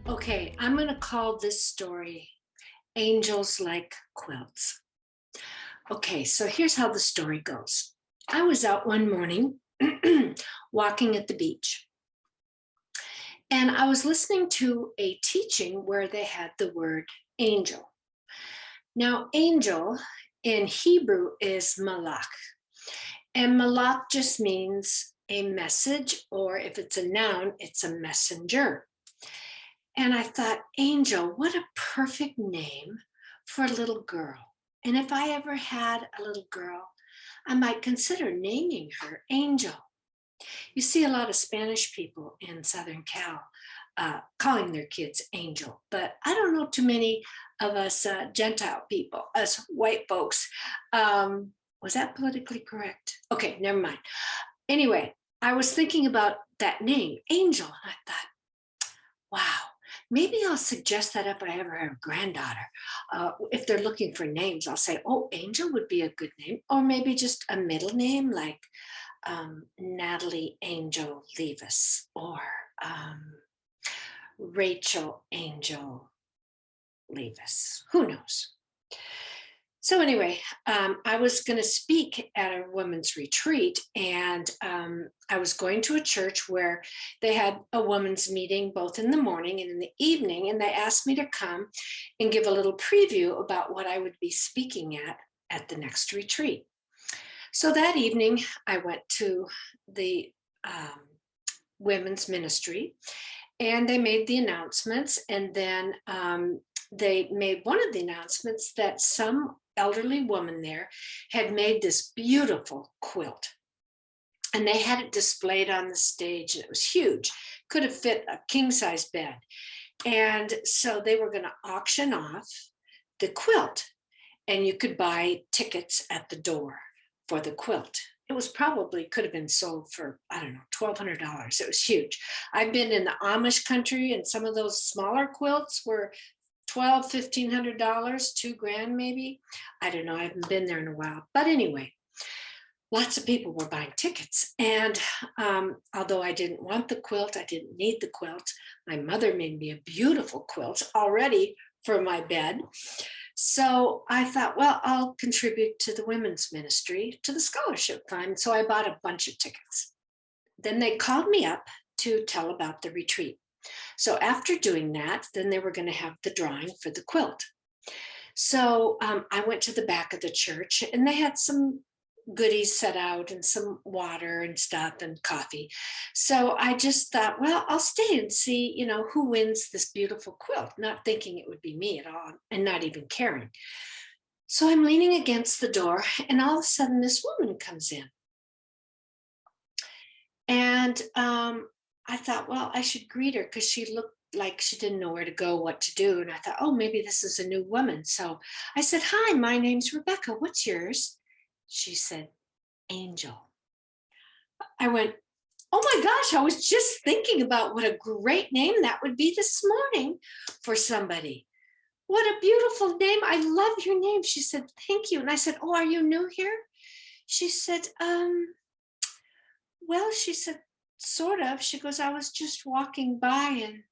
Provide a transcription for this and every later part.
Okay, I'm going to call this story Angels Like Quilts. Okay, so here's how the story goes. I was out one morning walking at the beach, and I was listening to a teaching where they had the word angel. Now, angel in Hebrew is malach, and malach just means a message, or if it's a noun, it's a messenger. And I thought, Angel, what a perfect name for a little girl. And if I ever had a little girl, I might consider naming her Angel. You see a lot of Spanish people in Southern Cal calling their kids Angel, but I don't know too many of us Gentile people, us white folks. Was that politically correct? Okay, never mind. Anyway, I was thinking about that name, Angel, and I thought, wow, maybe I'll suggest that if I ever have a granddaughter. If they're looking for names, I'll say, oh, Angel would be a good name. Or maybe just a middle name like Natalie Angel Levis or um, Rachel Angel Levis. Who knows? So anyway, I was going to speak at a women's retreat, and I was going to a church where they had a women's meeting both in the morning and in the evening, and they asked me to come and give a little preview about what I would be speaking at the next retreat. So that evening, I went to the women's ministry, and they made the announcements, and then they made one of the announcements that some elderly woman there had made this beautiful quilt, and they had it displayed on the stage, and it was huge, could have fit a king size bed. And so they were going to auction off the quilt, and you could buy tickets at the door for the quilt. It was probably could have been sold for, I don't know, $1,200. It was huge. I've been in the Amish country, and some of those smaller quilts were $1,200, 2 grand maybe. I don't know. I haven't been there in a while. But anyway, lots of people were buying tickets. And although I didn't want the quilt, I didn't need the quilt. My mother made me a beautiful quilt already for my bed. So I thought, well, I'll contribute to the women's ministry, to the scholarship fund. So I bought a bunch of tickets. Then they called me up to tell about the retreat. So after doing that, then they were going to have the drawing for the quilt. So I went to the back of the church, and they had some goodies set out and some water and stuff and coffee. So I just thought, well, I'll stay and see, who wins this beautiful quilt, not thinking it would be me at all and not even caring. So I'm leaning against the door, and all of a sudden this woman comes in. And I thought, well, I should greet her because she looked like she didn't know where to go, what to do. And I thought, oh, maybe this is a new woman. So I said, hi, my name's Rebecca. What's yours? She said, Angel. I went, oh my gosh, I was just thinking about what a great name that would be this morning for somebody. What a beautiful name. I love your name. She said, thank you. And I said, oh, are you new here? She said, well, she said, sort of. She goes, I was just walking by and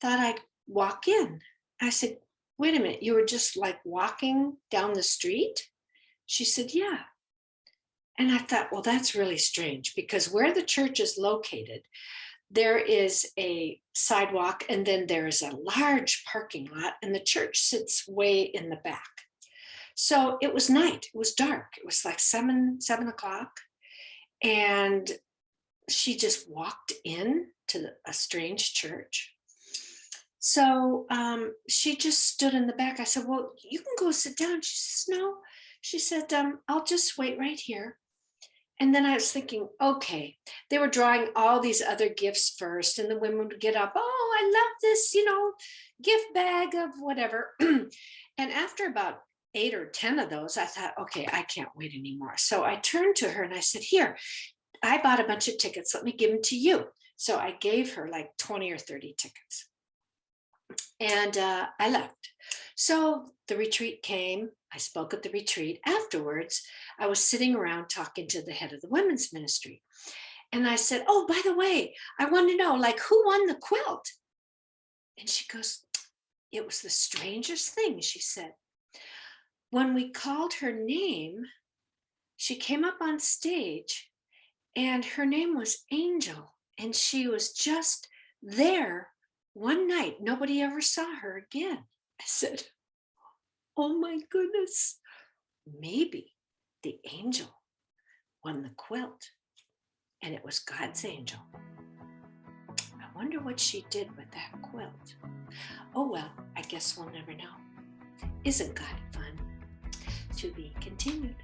thought I'd walk in. I said, wait a minute, you were just like walking down the street? She said, yeah. And I thought, well, that's really strange because where the church is located, there is a sidewalk and then there is a large parking lot, and the church sits way in the back. So it was night, it was dark. It was like 7 o'clock. And she just walked in to a strange church. So she just stood in the back. I said, well, you can go sit down. She says, no. She said, I'll just wait right here. And then I was thinking, okay, they were drawing all these other gifts first, and the women would get up, oh, I love this, gift bag of whatever. And after about 8 or 10 of those, I thought, okay, I can't wait anymore. So I turned to her and I said, here, I bought a bunch of tickets. Let me give them to you. So I gave her like 20 or 30 tickets. And I left. So the retreat came. I spoke at the retreat. Afterwards, I was sitting around talking to the head of the women's ministry. And I said, oh, by the way, I want to know, like, who won the quilt? And she goes, it was the strangest thing, she said. When we called her name, she came up on stage and her name was Angel. And she was just there one night. Nobody ever saw her again. I said, oh my goodness, maybe the angel won the quilt and it was God's angel. I wonder what she did with that quilt. Oh well, I guess we'll never know. Isn't God fun? To be continued.